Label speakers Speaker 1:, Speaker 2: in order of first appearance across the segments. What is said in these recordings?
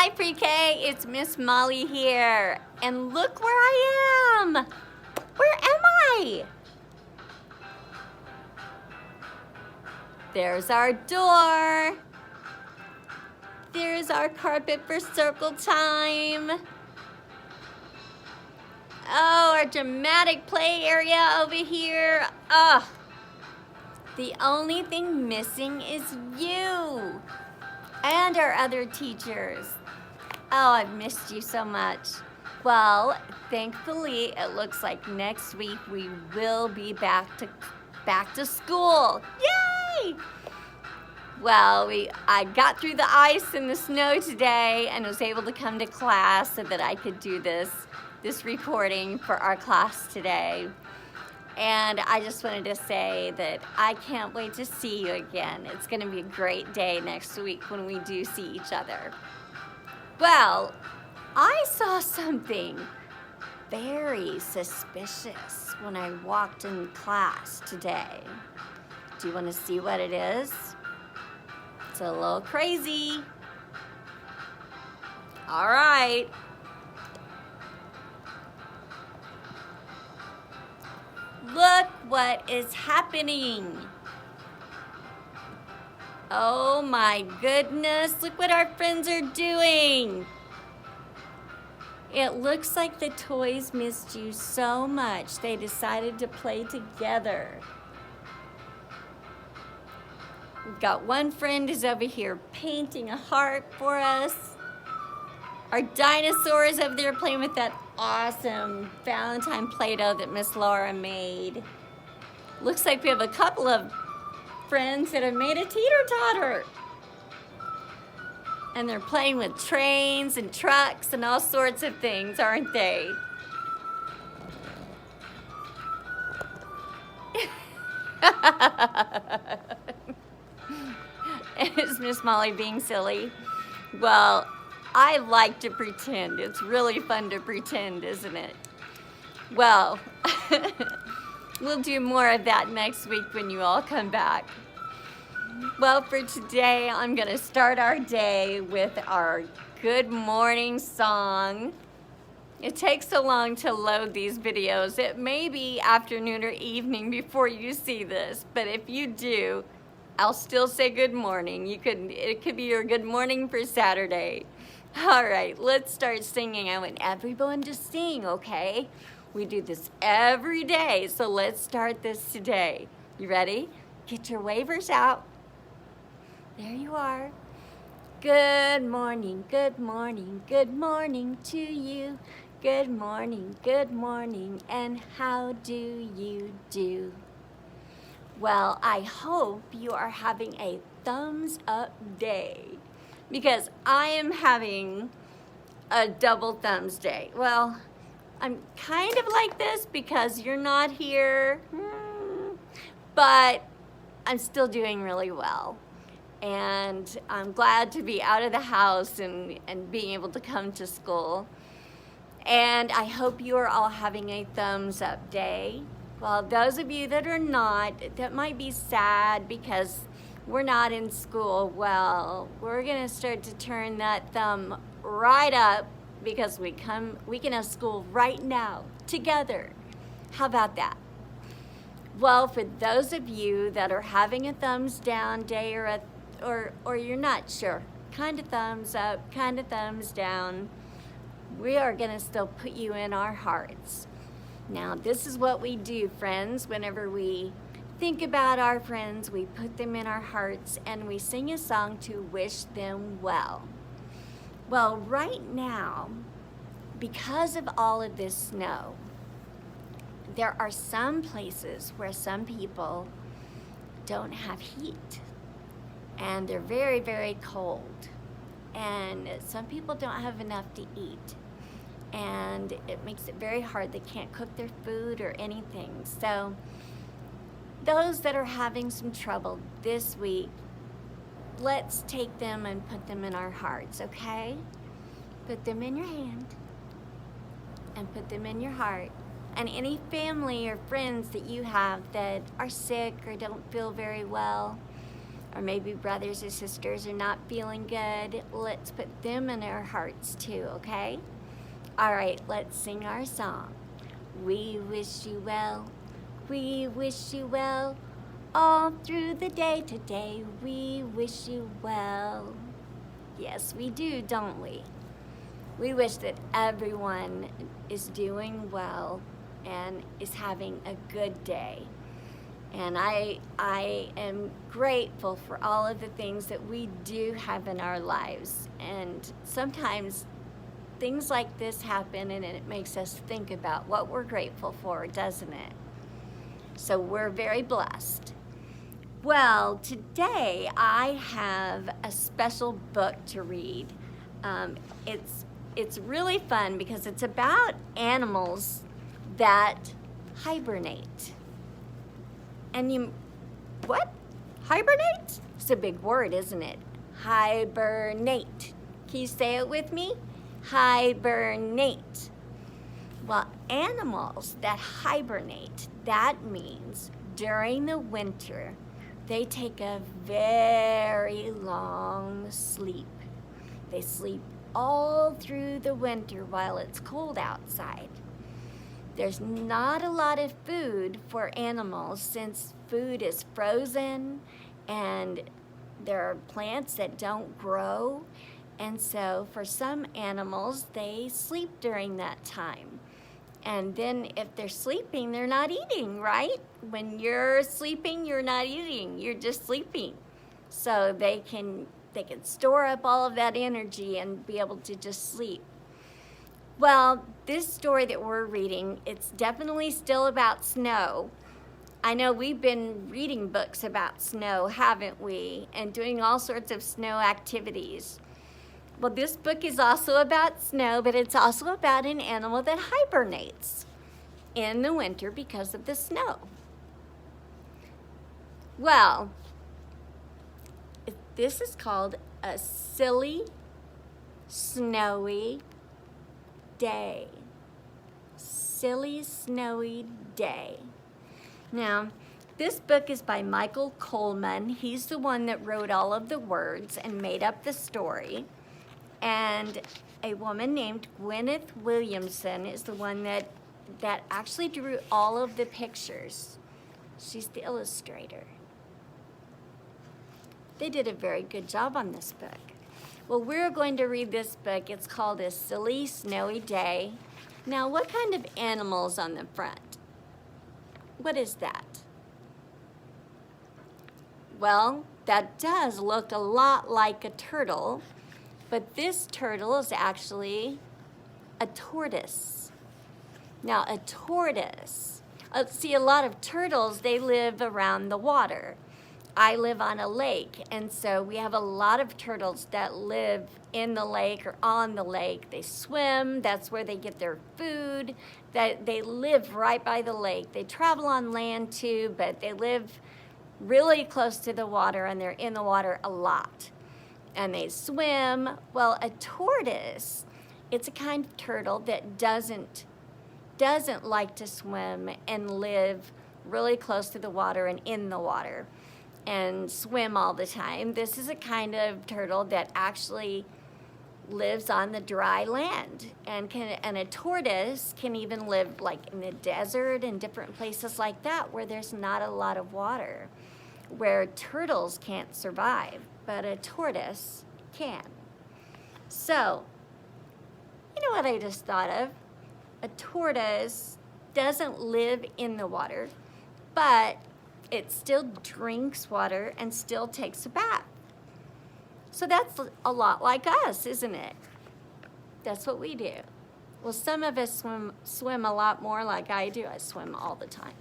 Speaker 1: Hi Pre-K, it's Miss Molly here. And look where I am. Where am I? There's our door. There's our carpet for circle time. Oh, our dramatic play area over here. Oh, the only thing missing is you and our other teachers. Oh, I've missed you so much. Well, thankfully, it looks like next week we will be back to school. Yay! Well, I got through the ice and the snow today and was able to come to class so that I could do this recording for our class today. And I just wanted to say that I can't wait to see you again. It's going to be a great day next week when we do see each other. Well, I saw something very suspicious when I walked in class today. Do you want to see what it is? It's a little crazy. All right. Look what is happening. Oh my goodness, look what our friends are doing. It looks like the toys missed you so much, they decided to play together. We've got one friend who's over here painting a heart for us. Our dinosaur is over there playing with that awesome Valentine Play-Doh that Miss Laura made. Looks like we have a couple of friends that have made a teeter-totter. And they're playing with trains and trucks and all sorts of things, aren't they? Is Miss Molly being silly? Well, I like to pretend. It's really fun to pretend, isn't it? Well, we'll do more of that next week when you all come back. Well, for today, I'm going to start our day with our good morning song. It takes so long to load these videos. It may be afternoon or evening before you see this, but if you do, I'll still say good morning. It could be your good morning for Saturday. All right, let's start singing. I want everyone to sing, okay? We do this every day, so let's start this today. You ready? Get your wavers out. There you are. Good morning, good morning, good morning to you. Good morning, and how do you do? Well, I hope you are having a thumbs up day because I am having a double thumbs day. Well, I'm kind of like this because you're not here, but I'm still doing really well. And I'm glad to be out of the house and being able to come to school. And I hope you are all having a thumbs up day. Well, those of you that are not, that might be sad because we're not in school. Well, we're gonna start to turn that thumb right up because we can have school right now together. How about that? Well, for those of you that are having a thumbs down day or you're not sure, kind of thumbs up, kind of thumbs down, we are gonna still put you in our hearts. Now, this is what we do, friends. Whenever we think about our friends, we put them in our hearts and we sing a song to wish them well. Well, right now, because of all of this snow, there are some places where some people don't have heat and they're very, very cold. And some people don't have enough to eat. And it makes it very hard. They can't cook their food or anything. So those that are having some trouble this week, let's take them and put them in our hearts, okay? Put them in your hand and put them in your heart. And any family or friends that you have that are sick or don't feel very well, or maybe brothers or sisters are not feeling good. Let's put them in our hearts too, okay? All right, let's sing our song. We wish you well, we wish you well, all through the day today, we wish you well. Yes, we do, don't we? We wish that everyone is doing well and is having a good day. And I am grateful for all of the things that we do have in our lives. And sometimes things like this happen and it makes us think about what we're grateful for, doesn't it? So we're very blessed. Well, today I have a special book to read. It's really fun because it's about animals that hibernate. And what? Hibernate? It's a big word, isn't it? Hibernate. Can you say it with me? Hibernate. Well, animals that hibernate, that means during the winter, they take a very long sleep. They sleep all through the winter while it's cold outside. There's not a lot of food for animals since food is frozen and there are plants that don't grow. And so for some animals, they sleep during that time. And then if they're sleeping, they're not eating, right? When you're sleeping, you're not eating, you're just sleeping. So they can store up all of that energy and be able to just sleep. Well, this story that we're reading, it's definitely still about snow. I know we've been reading books about snow, haven't we? And doing all sorts of snow activities. Well, this book is also about snow, but it's also about an animal that hibernates in the winter because of the snow. Well, this is called A Silly, Snowy Day. Silly, Snowy Day. Now, this book is by Michael Coleman. He's the one that wrote all of the words and made up the story. And a woman named Gwyneth Williamson is the one that actually drew all of the pictures. She's the illustrator. They did a very good job on this book. Well, we're going to read this book. It's called A Silly, Snowy Day. Now, what kind of animal's on the front? What is that? Well, that does look a lot like a turtle, but this turtle is actually a tortoise. Now, a tortoise, see, a lot of turtles, they live around the water. I live on a lake, and so we have a lot of turtles that live in the lake or on the lake. They swim, that's where they get their food. They live right by the lake. They travel on land too, but they live really close to the water, and they're in the water a lot. And they swim. Well, a tortoise, it's a kind of turtle that doesn't like to swim and live really close to the water and in the water and swim all the time. This is a kind of turtle that actually lives on the dry land, and a tortoise can even live like in the desert and different places like that where there's not a lot of water, where turtles can't survive, but a tortoise can. So, you know what I just thought of? A tortoise doesn't live in the water, but it still drinks water and still takes a bath. So that's a lot like us, isn't it? That's what we do. Well, some of us swim a lot more like I do. I swim all the time.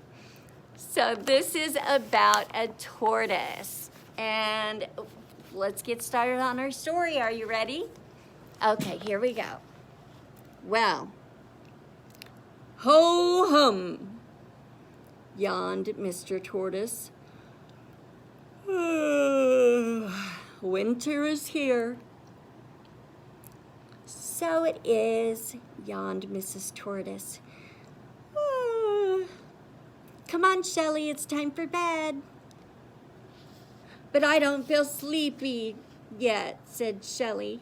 Speaker 1: So this is about a tortoise. And let's get started on our story. Are you ready? Okay, here we go. Well, ho-hum, yawned Mr. Tortoise. Winter is here. So it is, yawned Mrs. Tortoise. Come on, Shelley, it's time for bed. But I don't feel sleepy yet, said Shelley.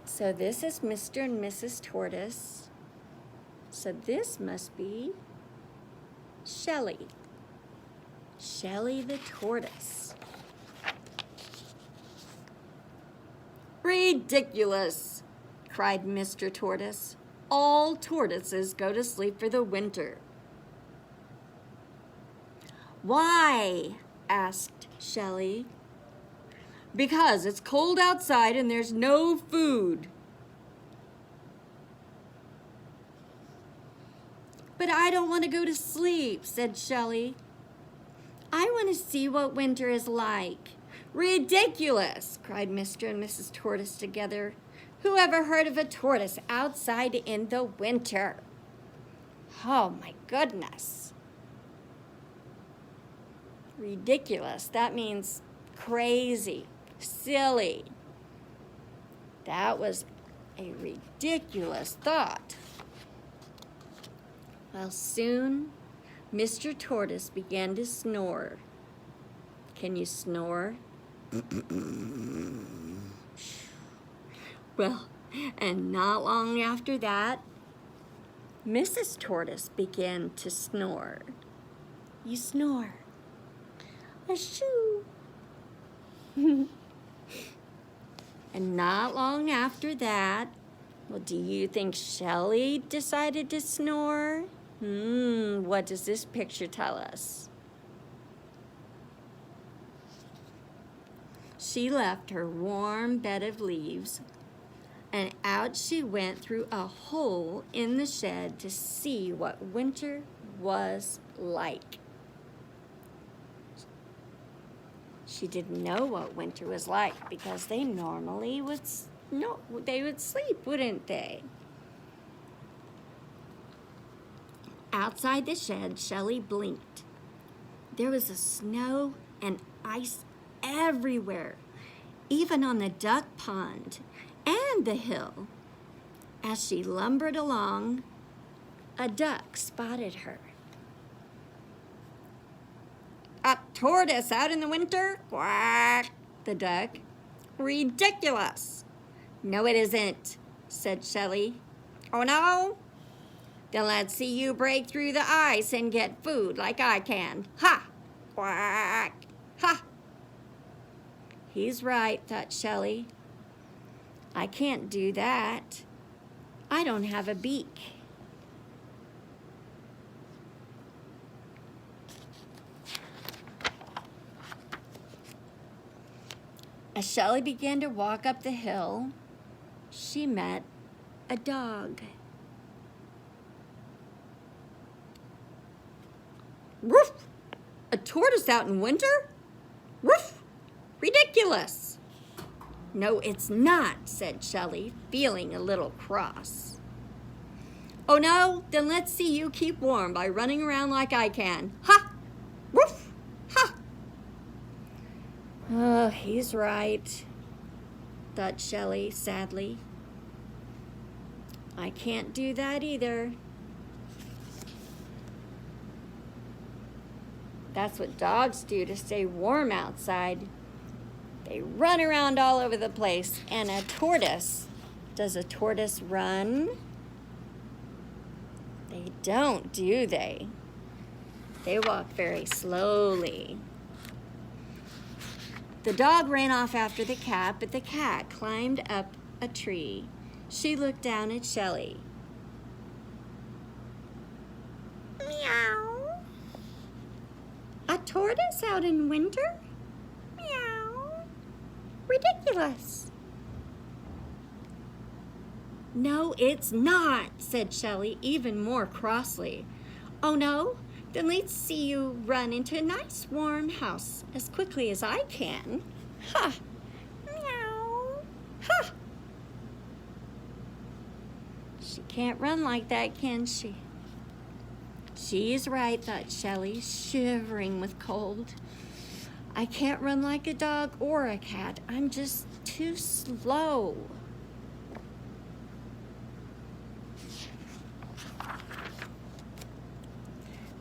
Speaker 1: So this is Mr. and Mrs. Tortoise. So this must be Shelley. Shelley the tortoise. Ridiculous, cried Mr. Tortoise. All tortoises go to sleep for the winter. Why? Asked Shelley. Because it's cold outside and there's no food. But I don't want to go to sleep, said Shelley. I want to see what winter is like. Ridiculous, cried Mr. and Mrs. Tortoise together. Who ever heard of a tortoise outside in the winter? Oh my goodness. Ridiculous, that means crazy, silly. That was a ridiculous thought. Well, soon Mr. Tortoise began to snore. Can you snore? Well, and not long after that, Mrs. Tortoise began to snore. You snore. Ashoo. And not long after that, well, do you think Shelley decided to snore? What does this picture tell us? She left her warm bed of leaves, and out she went through a hole in the shed to see what winter was like. She didn't know what winter was like because they normally would sleep, wouldn't they? Outside the shed, Shelley blinked. There was snow and ice everywhere, even on the duck pond and the hill. As she lumbered along, a duck spotted her. A tortoise out in the winter? Quack, the duck. Ridiculous. No, it isn't, said Shelley. Oh, no? Then let's see you break through the ice and get food like I can. Ha! Quack! Ha! He's right, thought Shelley. I can't do that. I don't have a beak. As Shelley began to walk up the hill, she met a dog. Woof! A tortoise out in winter? Woof! Ridiculous! No, it's not, said Shelley, feeling a little cross. Oh no? Then let's see you keep warm by running around like I can. Ha! Woof! Ha! Oh, he's right, thought Shelley sadly. I can't do that either. That's what dogs do to stay warm outside. They run around all over the place. And a tortoise, does a tortoise run? They don't, do they? They walk very slowly. The dog ran off after the cat, but the cat climbed up a tree. She looked down at Shelley. Meow. A tortoise out in winter? Meow. Ridiculous. No, it's not, said Shelley even more crossly. Oh no? Then let's see you run into a nice warm house as quickly as I can. Ha! Meow. Ha! She can't run like that, can she? She's right, thought Shelley, shivering with cold. I can't run like a dog or a cat. I'm just too slow.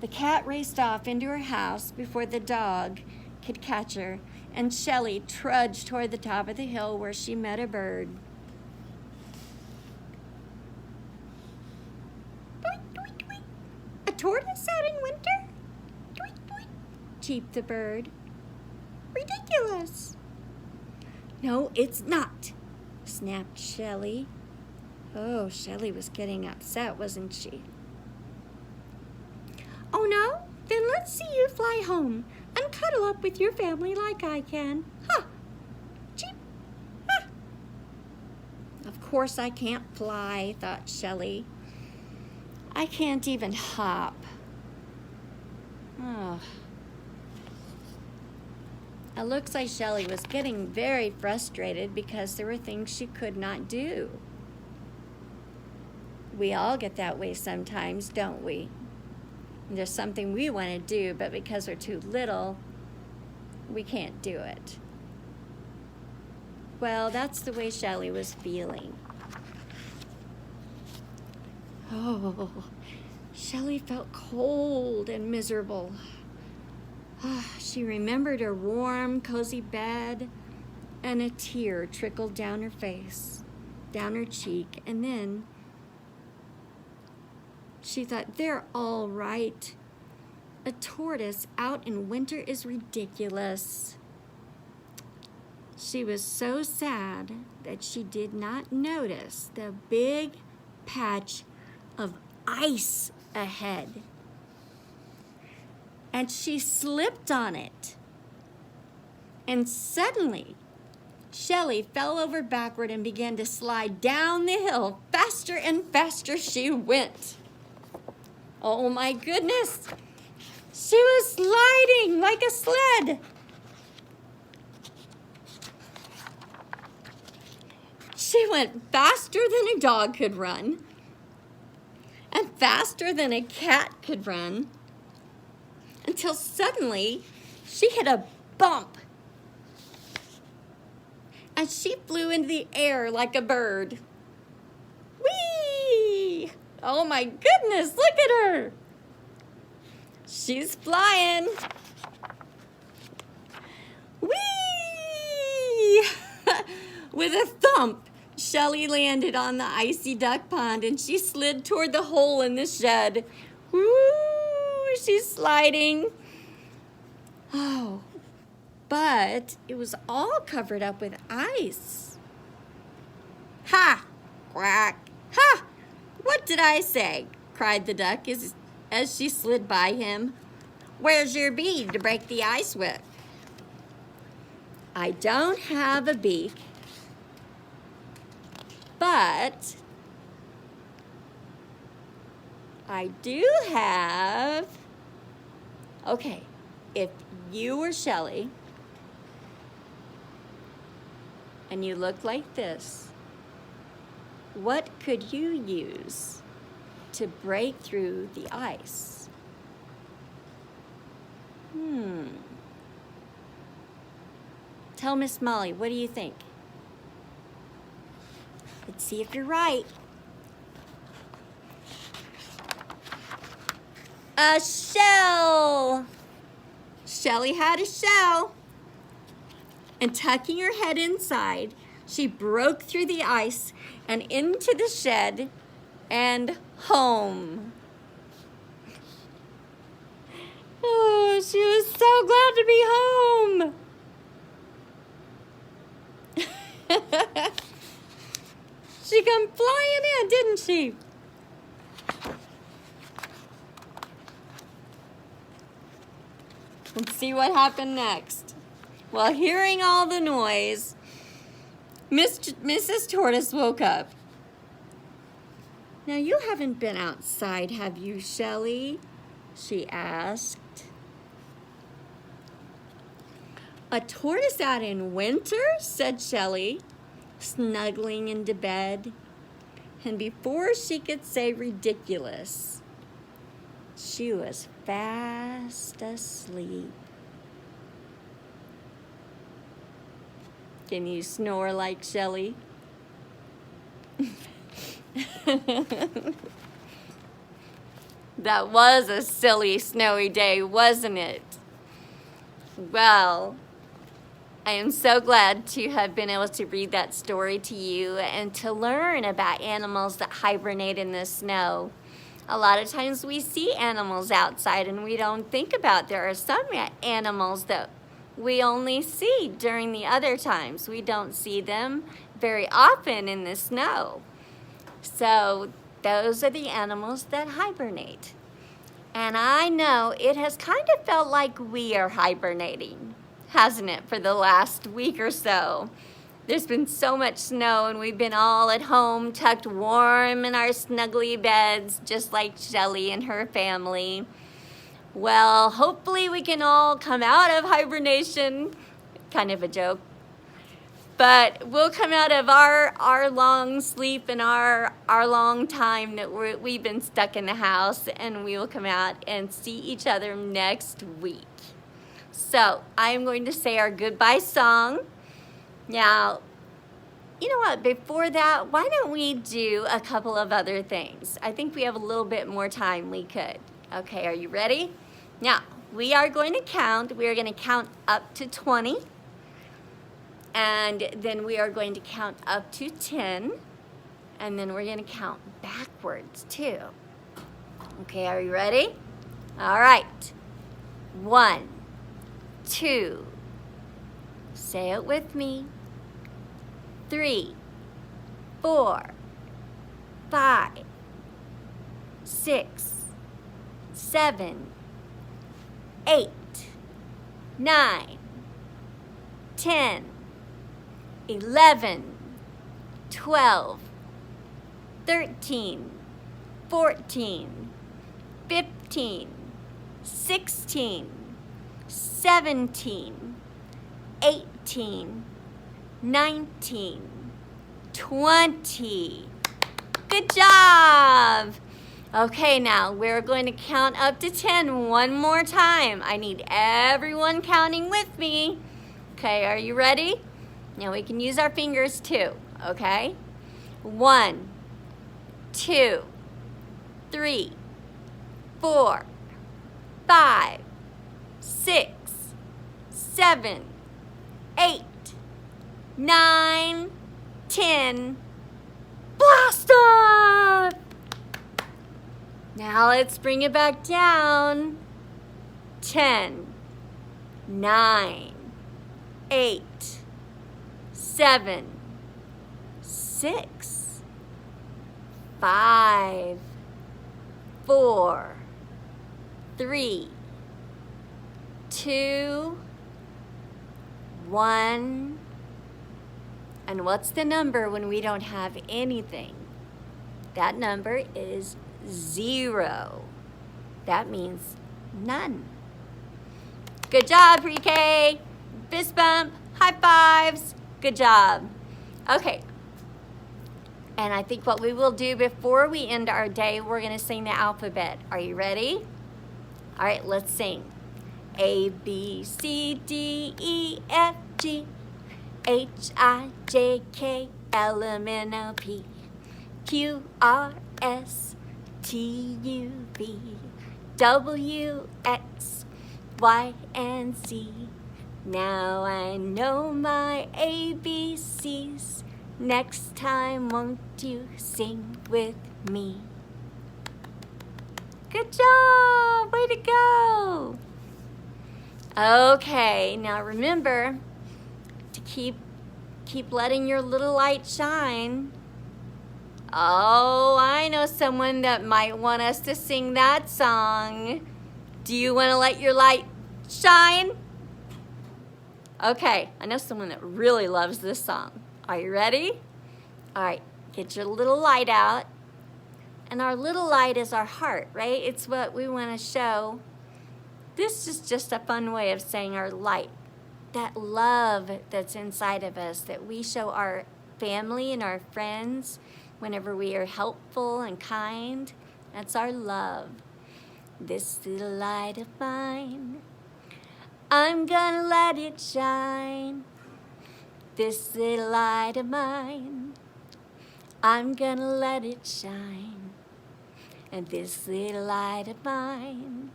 Speaker 1: The cat raced off into her house before the dog could catch her, and Shelley trudged toward the top of the hill where she met a bird. Doink, doink, doink. A tortoise out in winter? Doink, doink, cheeped the bird. Ridiculous. No, it's not, snapped Shelley. Oh, Shelley was getting upset, wasn't she? Oh no? Then let's see you fly home and cuddle up with your family like I can. Ha! Cheep! Ha! Of course I can't fly, thought Shelley. I can't even hop. Oh. It looks like Shelley was getting very frustrated because there were things she could not do. We all get that way sometimes, don't we? There's something we want to do, but because we're too little, we can't do it. Well, that's the way Shelley was feeling. Oh, Shelley felt cold and miserable. She remembered her warm, cozy bed, and a tear trickled down her face, down her cheek, and then she thought, they're all right. A tortoise out in winter is ridiculous. She was so sad that she did not notice the big patch of ice ahead. And she slipped on it. And suddenly, Shelley fell over backward and began to slide down the hill. Faster and faster she went. Oh my goodness! She was sliding like a sled. She went faster than a dog could run, and faster than a cat could run, until suddenly she hit a bump. And she flew into the air like a bird. Whee! Oh my goodness, look at her. She's flying. Whee! With a thump, Shelley landed on the icy duck pond and she slid toward the hole in the shed. Woo! She's sliding. Oh, but it was all covered up with ice. Ha! Quack! Ha! What did I say? Cried the duck as she slid by him. Where's your bead to break the ice with? I don't have a beak, but I do have... Okay, if you were Shelley and you look like this, what could you use to break through the ice? Tell Miss Molly, what do you think? Let's see if you're right. A shell! Shelley had a shell. And tucking her head inside, she broke through the ice and into the shed and home. Oh, she was so glad to be home. She come flying in, didn't she? Let's see what happened next. Well, hearing all the noise, Mrs. Tortoise woke up. Now, you haven't been outside, have you, Shelley? She asked. A tortoise out in winter? Said Shelley, snuggling into bed. And before she could say ridiculous, she was fast asleep. Can you snore like Shelley? That was a silly, snowy day, wasn't it? Well, I am so glad to have been able to read that story to you and to learn about animals that hibernate in the snow. A lot of times we see animals outside and we don't think about there are some animals that we only see during the other times. We don't see them very often in the snow. So those are the animals that hibernate. And I know it has kind of felt like we are hibernating, hasn't it, for the last week or so? There's been so much snow and we've been all at home tucked warm in our snuggly beds, just like Shelly and her family. Well, hopefully we can all come out of hibernation. Kind of a joke. But we'll come out of our long sleep and our long time that we've been stuck in the house, and we will come out and see each other next week. So I'm going to say our goodbye song. Now, you know what, before that, why don't we do a couple of other things? I think we have a little bit more time we could. Okay, are you ready? Now, we are going to count. We are going to count up to 20. And then we are going to count up to 10. And then we're going to count backwards too. Okay, are you ready? All right. 1, 2. Say it with me. 3, 4, 5, 6, 7, 8, 9, 10, 11, 12, 13, 14, 15, 16, 17, 18, 19, 20. Good job. Okay, now we're going to count up to 10 one more time. I need everyone counting with me. Okay, are you ready? Now we can use our fingers too, okay? 1, 2, 3, 4, 5, 6, 7, 8, 9, 10. Blast off! Now let's bring it back down. 10, 9, 8, 7, 6, 5, 4, 3, 2, 1. And what's the number when we don't have anything? That number is 0. That means none. Good job, pre-K. Fist bump, high fives. Good job. Okay. And I think what we will do before we end our day, we're going to sing the alphabet. Are you ready? All right, let's sing. A, B, C, D, E, F, G, H, I, J, K, L, M, N, O, P, Q, R, S, T, U, V, W, X, Y, and Z. Now I know my ABCs. Next time, won't you sing with me? Good job! Way to go! Okay, now remember to keep letting your little light shine. Oh, I know someone that might want us to sing that song. Do you want to let your light shine? Okay, I know someone that really loves this song. Are you ready? All right, get your little light out. And our little light is our heart, right? It's what we want to show. This is just a fun way of saying our light. That love that's inside of us, that we show our family and our friends whenever we are helpful and kind. That's our love. This little light of mine, I'm gonna let it shine. This little light of mine, I'm gonna let it shine. And this little light of mine,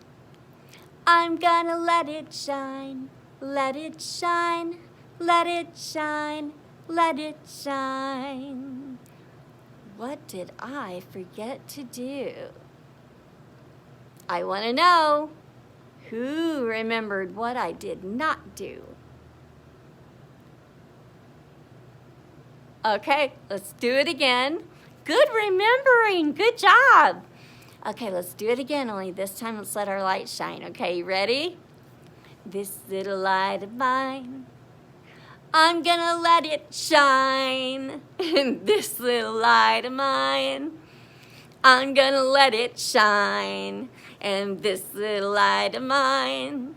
Speaker 1: I'm gonna let it shine, let it shine, let it shine, let it shine. What did I forget to do? I want to know who remembered what I did not do. Okay, let's do it again. Good remembering, good job. Okay, let's do it again, only this time let's let our light shine. Okay, you ready? This little light of mine, I'm gonna let it shine. This little light of mine, I'm gonna let it shine. And this little light of mine,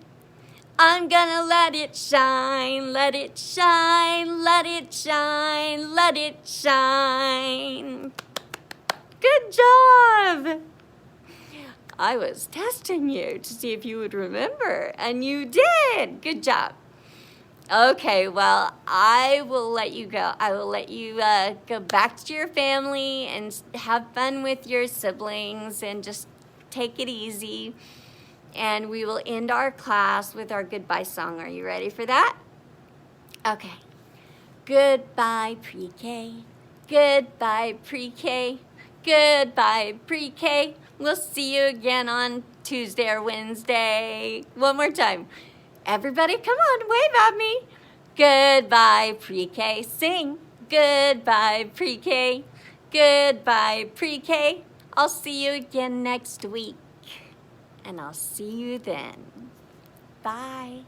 Speaker 1: I'm gonna let it shine, let it shine, let it shine, let it shine. Good job! I was testing you to see if you would remember, and you did. Good job. Okay, well, I will let you go. I will let you go back to your family and have fun with your siblings and just take it easy. And we will end our class with our goodbye song. Are you ready for that? Okay. Goodbye, pre-K. Goodbye, pre-K. Goodbye, pre-K. We'll see you again on Tuesday or Wednesday. One more time. Everybody, come on, wave at me. Goodbye, pre-K. Sing. Goodbye, pre-K. Goodbye, pre-K. I'll see you again next week. And I'll see you then. Bye.